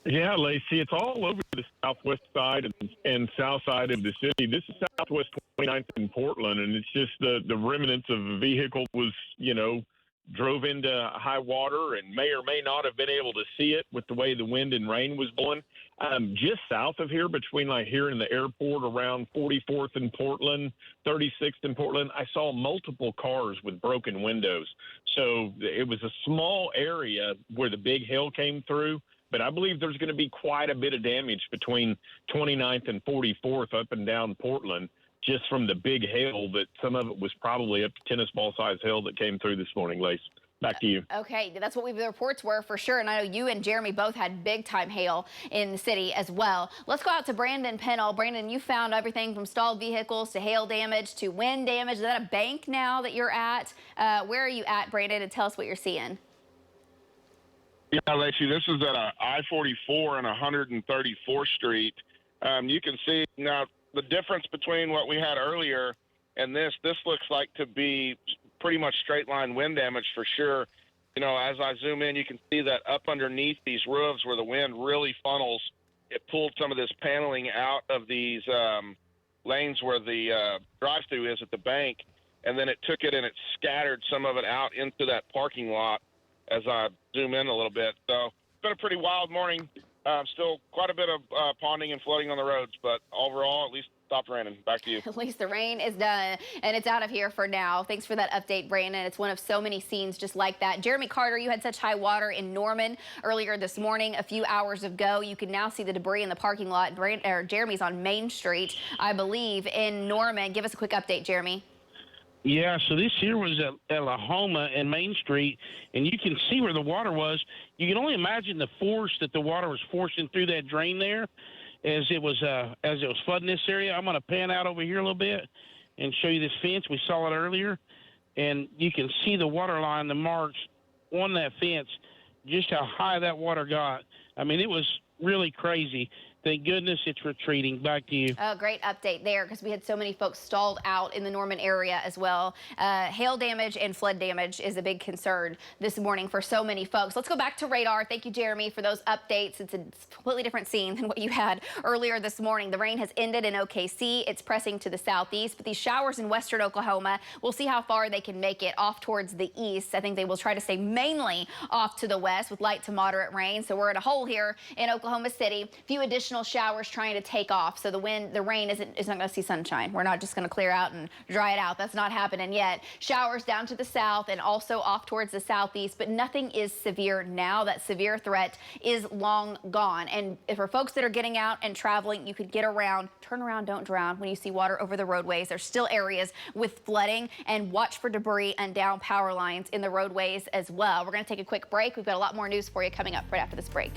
Yeah, Lacey, it's all over the southwest side and south side of the city. This is Southwest 29th in Portland, and it's just the remnants of a vehicle was, drove into high water and may or may not have been able to see it with the way the wind and rain was blowing. Just south of here, between like here and the airport around 44th in Portland, 36th in Portland, I saw multiple cars with broken windows. So it was a small area where the big hail came through. But I believe there's going to be quite a bit of damage between 29th and 44th up and down Portland, just from the big hail that some of it was probably up to tennis ball size hail that came through this morning, Lace. Back to you. Okay, that's what the reports were for sure. And I know you and Jeremy both had big time hail in the city as well. Let's go out to Brandon Pennell. Brandon, you found everything from stalled vehicles to hail damage to wind damage. Is that a bank now that you're at? Where are you at, Brandon? And tell us what you're seeing. Yeah, Lacey, this is at I-44 and 134th Street. You can see now the difference between what we had earlier and this looks like to be pretty much straight line wind damage for sure. As I zoom in, you can see that up underneath these roofs where the wind really funnels, it pulled some of this paneling out of these lanes where the drive-through is at the bank, and then it took it and it scattered some of it out into that parking lot as I zoom in a little bit. So it's been a pretty wild morning. Still quite a bit of ponding and flooding on the roads, but overall, at least stopped raining. Back to you. At least the rain is done, and it's out of here for now. Thanks for that update, Brandon. It's one of so many scenes just like that. Jeremy Carter, you had such high water in Norman earlier this morning, a few hours ago. You can now see the debris in the parking lot. Jeremy's on Main Street, I believe, in Norman. Give us a quick update, Jeremy. Yeah, so this here was at La Homa and Main Street, and you can see where the water was. You can only imagine the force that the water was forcing through that drain there as it was flooding this area. I'm going to pan out over here a little bit and show you this fence. We saw it earlier, and you can see the water line, the marks on that fence, just how high that water got. I mean, it was really crazy. Thank goodness it's retreating. Back to you. Oh, great update there, because we had so many folks stalled out in the Norman area as well. Hail damage and flood damage is a big concern this morning for so many folks. Let's go back to radar. Thank you, Jeremy, for those updates. It's a completely different scene than what you had earlier this morning. The rain has ended in OKC. It's pressing to the southeast, but these showers in western Oklahoma, we'll see how far they can make it off towards the east. I think they will try to stay mainly off to the west with light to moderate rain. So we're in a hole here in Oklahoma City. A few additional showers trying to take off, so the rain is not going to see sunshine. We're not just going to clear out and dry it out. That's not happening yet. Showers down to the south and also off towards the southeast, but nothing is severe now. That severe threat is long gone. And for folks that are getting out and traveling, you could get around. Turn around, don't drown when you see water over the roadways. There's still areas with flooding, and watch for debris and down power lines in the roadways as well. We're going to take a quick break. We've got a lot more news for you coming up right after this break.